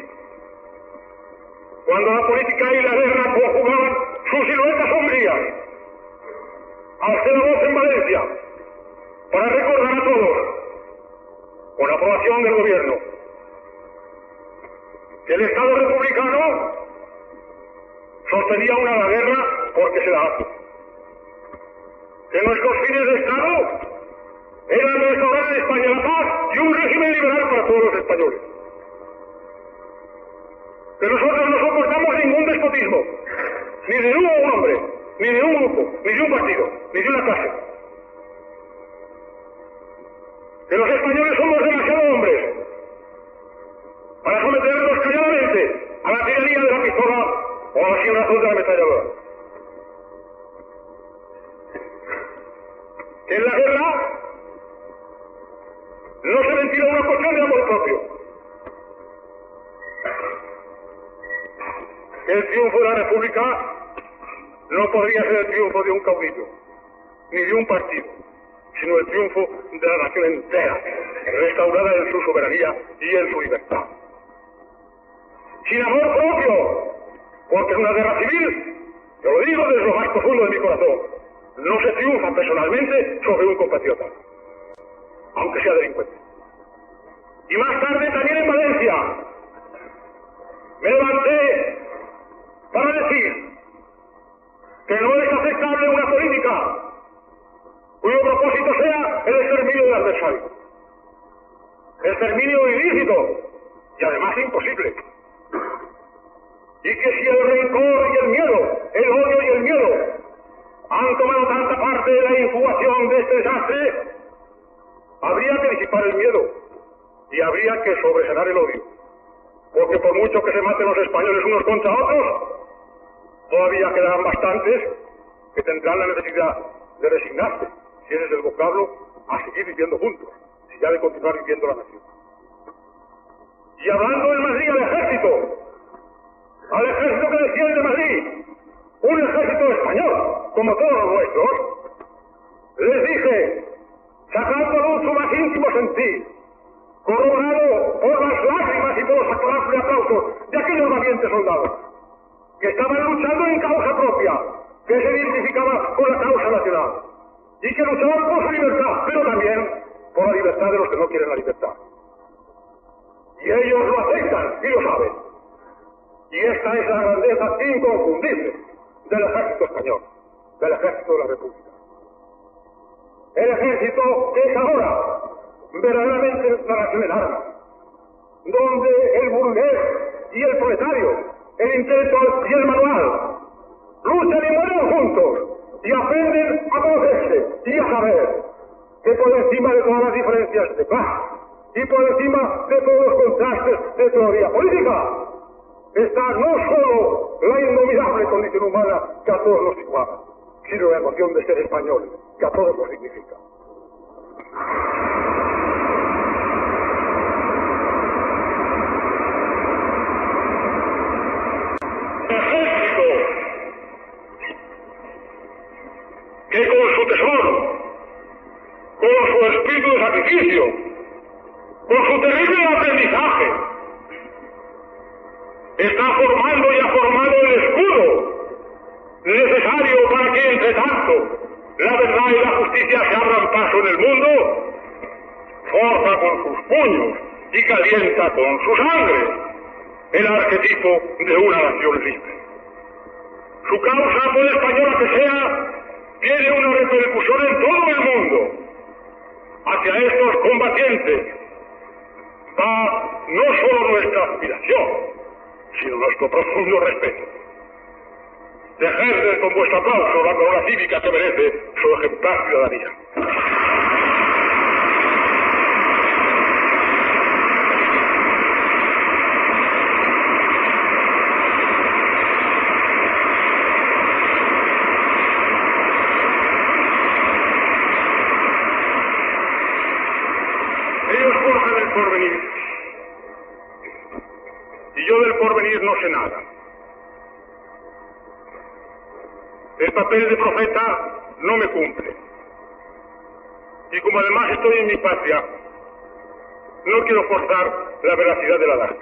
cuando la política y la guerra conjugaban sus siluetas sombrías, alcé la voz en Valencia para recordar a todos, con aprobación del gobierno, que el Estado republicano sostenía una guerra porque se la hace. Que nuestros fines de Estado eran restaurar en España la paz y un régimen liberal para todos los españoles. Que nosotros no soportamos ningún despotismo, ni de un hombre, ni de un grupo, ni de un partido, ni de una clase. Que los españoles somos demasiados hombres para someternos calladamente a la tiranía de la pistola o a la sinrazón de la ametralladora. Que en la guerra no se ventila una cuestión de amor propio. Que el triunfo de la República no podría ser el triunfo de un caudillo, ni de un partido, sino el triunfo de la nación entera, restaurada en su soberanía y en su libertad. Sin amor propio, porque en una guerra civil, yo lo digo desde lo más profundo de mi corazón, no se triunfa personalmente sobre un compatriota, aunque sea delincuente. Y más tarde también en Valencia me levanté para decir que no es aceptable una política cuyo propósito sea el exterminio del adversario. Exterminio ilícito y además imposible. Y que si el rencor y el miedo, el odio y el miedo han tomado tanta parte de la incubación de este desastre, habría que disipar el miedo y habría que sobresanar el odio. Porque por mucho que se maten los españoles unos contra otros, todavía quedarán bastantes que tendrán la necesidad de resignarse, si ese es el vocablo, a seguir viviendo juntos, si ya de continuar viviendo la nación. Y hablando en Madrid al ejército que defiende Madrid, un ejército español, como todos los nuestros, les dije, sacando a luz su más íntimo sentir, corroborado por las lágrimas y por los aclamados de aplausos de aquellos valientes soldados, que estaban luchando en causa propia, que se identificaba con la causa nacional, y que luchaban por su libertad, pero también por la libertad de los que no quieren la libertad. Y ellos lo aceptan y lo saben. Y esta es la grandeza inconfundible del ejército español, del ejército de la República. El ejército es ahora verdaderamente la nación en armas, donde el burgués y el proletario, el intelectual y el manual, luchan y mueren juntos, y aprenden a conocerse y a saber que por encima de todas las diferencias de clase y por encima de todos los contrastes de teoría política está no solo la indominable condición humana que a todos nos iguala, sino la emoción de ser español, que a todos nos significa. Que con su tesoro, con su espíritu de sacrificio, con su terrible aprendizaje, está formando y ha formado el escudo necesario para que, entre tanto, la verdad y la justicia se abran paso en el mundo, forja con sus puños y calienta con su sangre el arquetipo de una nación libre. Su causa, por española que sea, tiene una repercusión en todo el mundo. Hacia estos combatientes va no solo nuestra admiración, sino nuestro profundo respeto. De ejercer con vuestro aplauso la corona cívica que merece su ejemplar ciudadanía. Ellos forjan el porvenir, y yo del porvenir no sé nada. El papel de profeta no me cumple. Y como además estoy en mi patria, no quiero forzar la veracidad de la edad.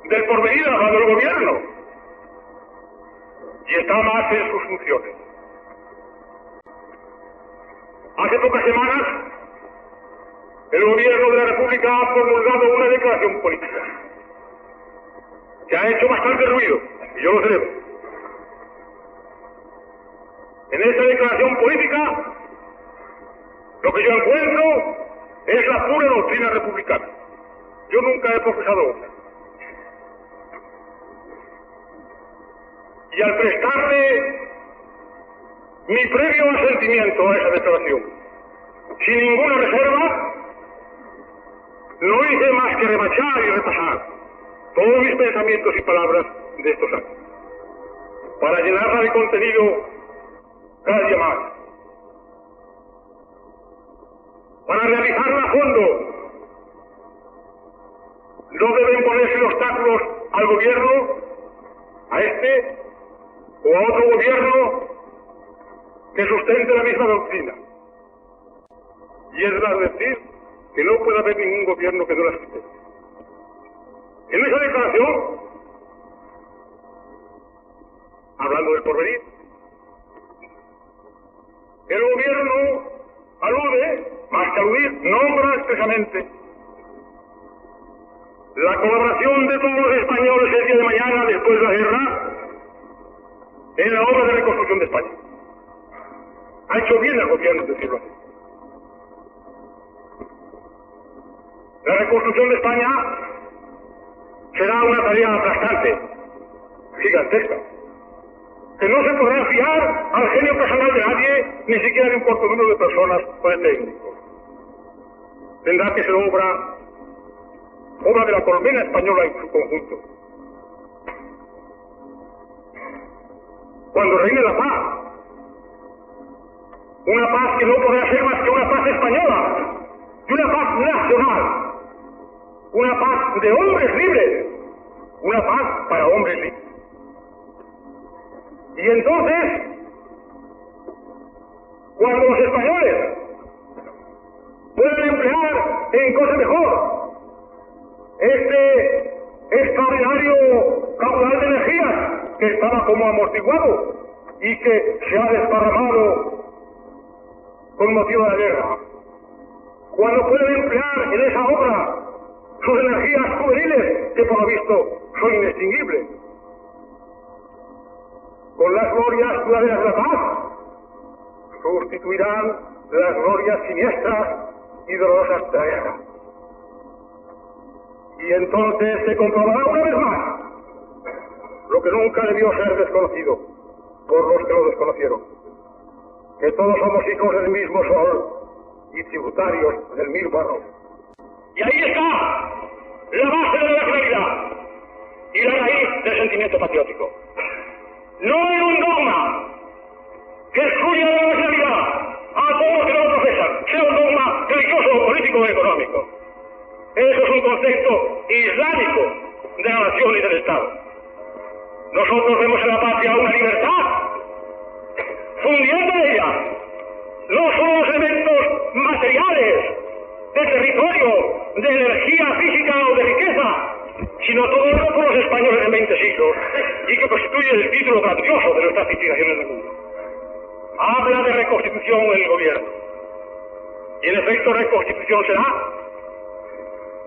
Del porvenir ha hablado el gobierno, y está más en sus funciones. Hace pocas semanas, el gobierno de la República ha promulgado una declaración política que ha hecho bastante ruido, y yo lo celebro. En esta declaración política, lo que yo encuentro es la pura doctrina republicana. Yo nunca he profesado otra. Y al prestarle mi previo asentimiento a esa declaración, sin ninguna reserva, no hice más que remachar y repasar todos mis pensamientos y palabras de estos años, para llenarla de contenido cada día más, para realizarla a fondo. No deben ponerse obstáculos al gobierno, a este o a otro gobierno que sustente la misma doctrina. Y es de advertir que no puede haber ningún gobierno que no la sustente. En esa declaración, hablando del porvenir, el gobierno alude, más que aludir, nombra expresamente la colaboración de todos los españoles el día de mañana, después de la guerra, en la obra de reconstrucción de España. Ha hecho bien el gobierno decirlo así. La reconstrucción de España será una tarea aplastante, gigantesca, que no se podrá fiar al genio personal de nadie, ni siquiera de un corto número de personas o de técnicos. Tendrá que ser obra de la colmena española en su conjunto. Cuando reine la paz, una paz que no podrá ser más que una paz española, y una paz nacional, una paz de hombres libres, una paz para hombres libres. Y entonces, cuando los españoles puedan emplear en cosa mejor este extraordinario caudal de energías que estaba como amortiguado y que se ha desparramado con motivo de la guerra, cuando pueden emplear en esa obra sus energías juveniles, que por lo visto son inextinguibles, con las glorias duraderas de la paz, sustituirán las glorias siniestras y dolorosas de la guerra. Y entonces se comprobará una vez más lo que nunca debió ser desconocido por los que lo desconocieron, que todos somos hijos del mismo sol y tributarios del mismo arroz. Y ahí está la base de la nacionalidad y la raíz del sentimiento patriótico. No en un dogma que excluya de la nacionalidad a todos los que no lo profesan, sea un dogma religioso, político o económico. Eso es un concepto islámico de la nación y del Estado. Nosotros vemos en la patria una libertad, fundiendo en ella no solo los elementos materiales de territorio, de energía física o de riqueza, sino todo lo por los españoles en 20 siglos y que constituye el título grandioso de nuestras civilizaciones del mundo. Habla de reconstitución en el gobierno. Y en efecto, reconstitución será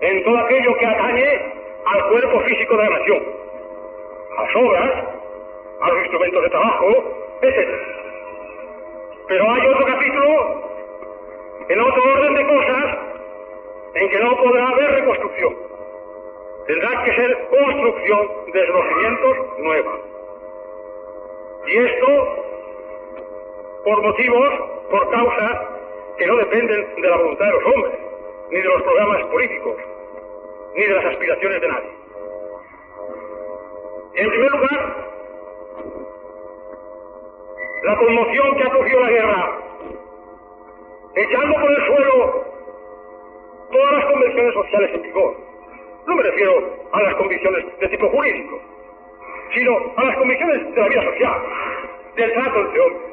en todo aquello que atañe al cuerpo físico de la nación, a las obras, a los instrumentos de trabajo, etc. Pero hay otro capítulo, en otro orden de cosas, en que no podrá haber reconstrucción. Tendrá que ser construcción desde los cimientos nueva. Y esto por motivos, por causas que no dependen de la voluntad de los hombres, ni de los programas políticos, ni de las aspiraciones de nadie. En primer lugar, la conmoción que ha producido la guerra, echando por el suelo todas las convenciones sociales en vigor. No me refiero a las convicciones de tipo jurídico, sino a las convicciones de la vida social, del trato entre hombres,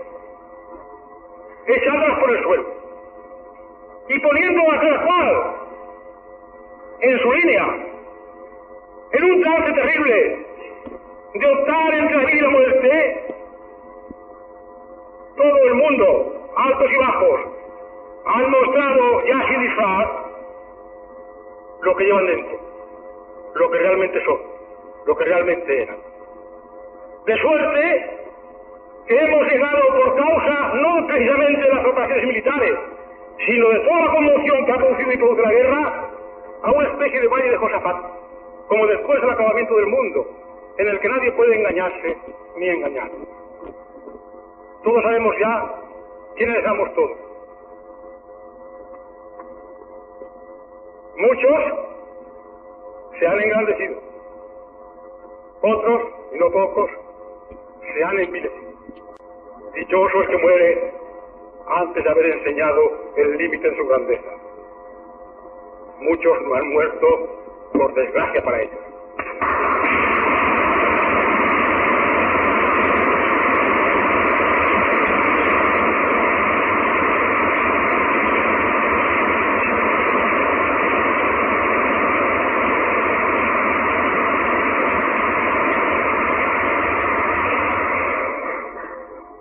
echándolas por el suelo y poniendo a cada cual en su línea, en un trance terrible de optar entre la vida y la muerte. Todo el mundo, altos y bajos, han mostrado ya sin disfraz lo que llevan dentro, lo que realmente son, lo que realmente eran. De suerte que hemos llegado por causa no precisamente de las operaciones militares, sino de toda la conmoción que ha producido y produce la guerra, a una especie de valle de Josafat, como después del acabamiento del mundo, en el que nadie puede engañarse ni engañar. Todos sabemos ya quiénes somos todos. Muchos se han engrandecido, otros, y no pocos, se han envilecido. Dichoso el que muere antes de haber enseñado el límite en su grandeza. Muchos no han muerto por desgracia para ellos.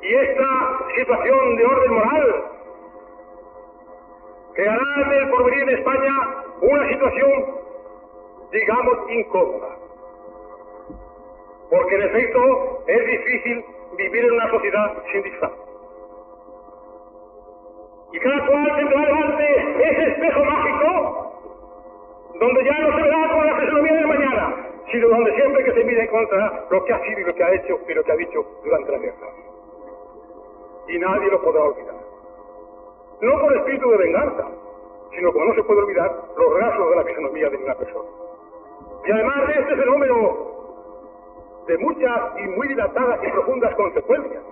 Y esta situación de orden moral creará del porvenir de España una situación, digamos, incómoda. Porque en efecto es difícil vivir en una sociedad sin disfraz. Y cada cual tendrá delante ese espejo mágico donde ya no se verá con la fisonomía de mañana, sino donde siempre que se mire contra lo que ha sido y lo que ha hecho y lo que ha dicho durante la guerra. Y nadie lo podrá olvidar. No por espíritu de venganza, sino como no se puede olvidar los rasgos de la fisonomía de una persona. Y además de este fenómeno de muchas y muy dilatadas y profundas consecuencias,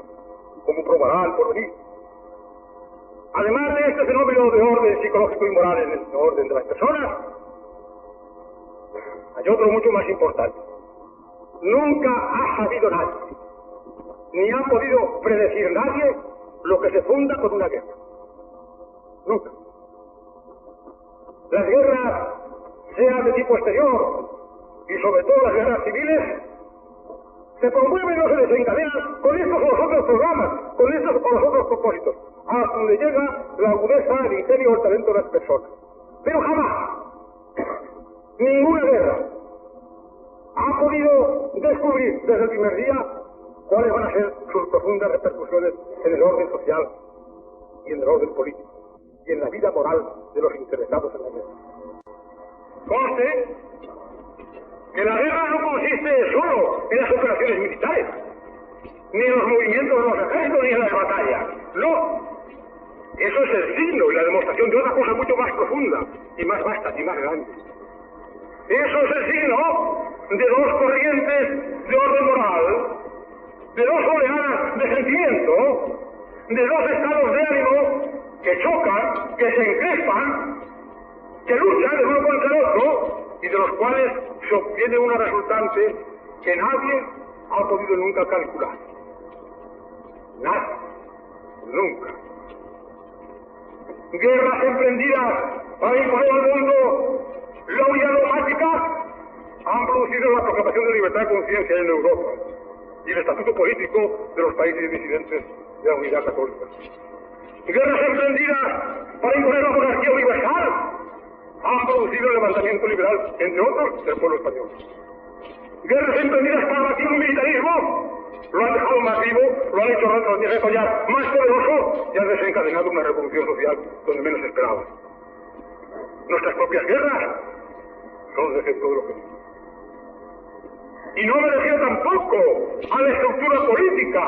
como probará el porvenir, además de este fenómeno de orden psicológico y moral en el orden de las personas, hay otro mucho más importante. Nunca ha sabido nadie, ni ha podido predecir nadie lo que se funda con una guerra. Nunca. Las guerras, sean de tipo exterior, y sobre todo las guerras civiles, se promueven o se desencadenan con estos o los otros programas, con estos o los otros propósitos, hasta donde llega la agudeza, el ingenio o el talento de las personas. Pero jamás, ninguna guerra ha podido descubrir desde el primer día cuáles van a ser sus profundas repercusiones en el orden social y en el orden político y en la vida moral de los interesados en la guerra. Conste Que la guerra no consiste solo en las operaciones militares, ni en los movimientos de los ejércitos, ni en las batallas. No. Eso es el signo y la demostración de otra cosa mucho más profunda, y más vasta, y más grande. Eso es el signo de dos corrientes de orden moral, de dos oleadas de sentimiento, de dos estados de ánimo que chocan, que se encrespan, que luchan el uno contra el otro, y de los cuales se obtiene una resultante que nadie ha podido nunca calcular. Nada. Nunca. Guerras emprendidas para imponer al mundo la unidad dogmática han producido la proclamación de libertad de conciencia en Europa y el estatuto político de los países disidentes de la unidad católica. Guerras emprendidas para imponer la monarquía universal han producido el levantamiento liberal, entre otros, del pueblo español. Guerras emprendidas para batir un militarismo lo han dejado más vivo, lo han hecho recollar más poderoso y han desencadenado una revolución social donde menos se esperaba. Nuestras propias guerras son el ejemplo de lo que digo. Y no me refiero tampoco a la estructura política,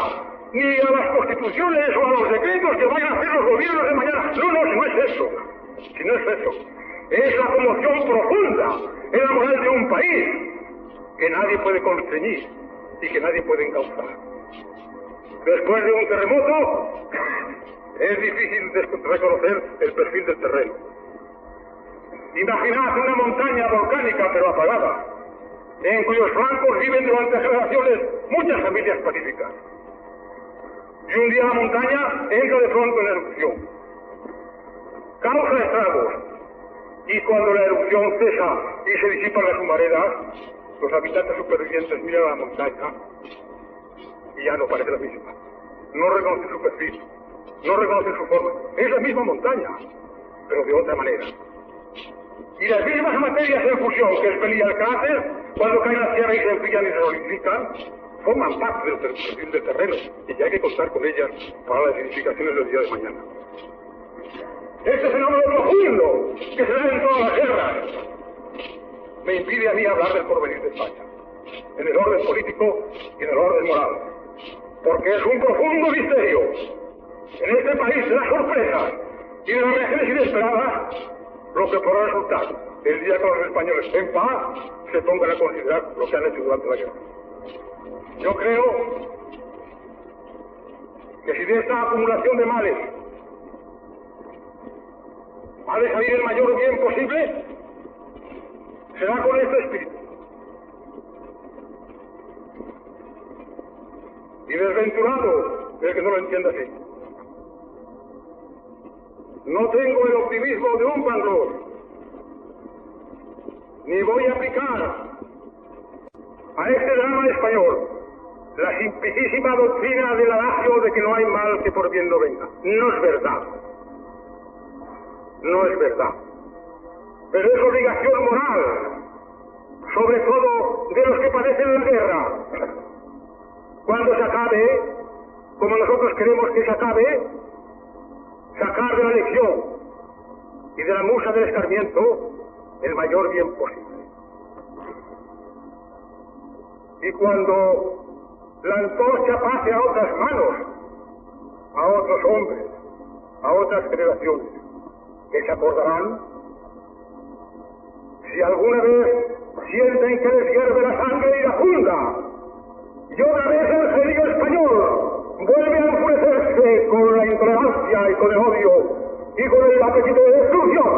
ni a las constituciones o a los decretos que vayan a hacer los gobiernos de mañana. No, no es eso. Si no es eso. Es la conmoción profunda en la moral de un país que nadie puede constreñir y que nadie puede encauzar. Después de un terremoto, es difícil reconocer el perfil del terreno. Imaginad una montaña volcánica pero apagada, en cuyos flancos viven durante generaciones muchas familias pacíficas. Y un día la montaña entra de pronto en erupción. Causa estragos. Y cuando la erupción cesa y se disipan las humaredas, los habitantes supervivientes miran a la montaña y ya no parece la misma. No reconocen su perfil, no reconocen su forma. Es la misma montaña, pero de otra manera. Y las mismas materias en fusión que expelía el cráter, cuando caen a la tierra y se enfrían y se solidifican, forman parte del perfil del terreno y ya hay que contar con ellas para las edificaciones del día de mañana. Este fenómeno profundo que se da en todas las guerras me impide a mí hablar del porvenir de España, en el orden político y en el orden moral, porque es un profundo misterio. En este país de las sorpresas y de las reacciones inesperadas, lo que podrá resultar el día que los españoles en paz se pongan a considerar lo que han hecho durante la guerra. Yo creo que si de esta acumulación de males ha de salir el mayor bien posible, será con este espíritu. Y desventurado el que no lo entienda así. No tengo el optimismo de un Pangloss, ni voy a aplicar a este drama español la simplicísima doctrina del adagio de que no hay mal que por bien no venga. No es verdad. No es verdad. Pero es obligación moral, sobre todo de los que padecen la guerra. Cuando se acabe, como nosotros queremos que se acabe, sacar de la lección y de la musa del escarmiento el mayor bien posible. Y cuando la antorcha pase a otras manos, a otros hombres, a otras generaciones, que se acordarán, si alguna vez sienten que les hierve la sangre iracunda, y otra vez el genio español vuelve a enfurecerse con la intolerancia y con el odio y con el apetito de destrucción,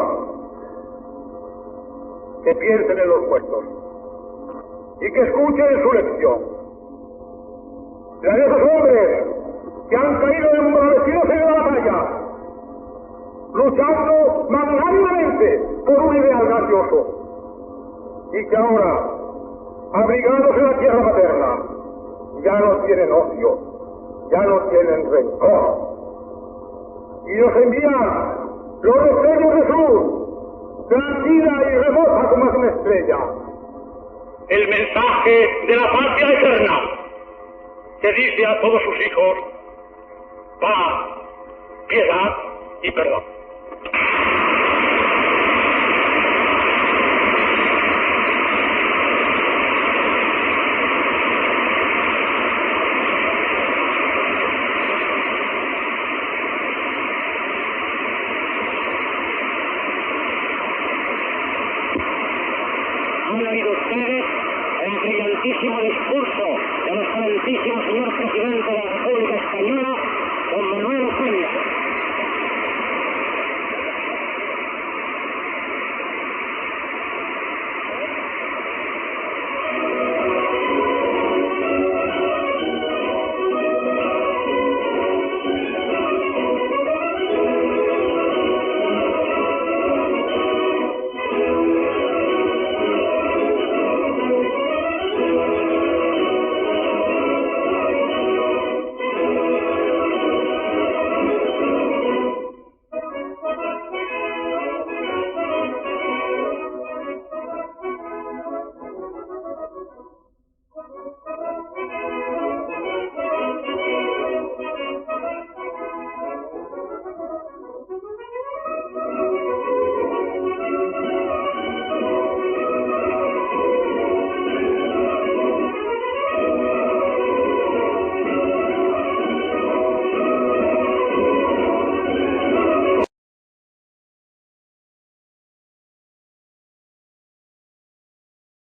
que piensen en los muertos y que escuchen su lección. La de esos hombres que han caído embravecidos en la batalla, luchando magnánimamente por un ideal grandioso, y que ahora, abrigados en la tierra materna, ya no tienen ocio, ya no tienen rencor, y nos envían los destellos de luz, tranquila y remota como una estrella, el mensaje de la patria eterna, que dice a todos sus hijos: paz, piedad y perdón. discurso del excelentísimo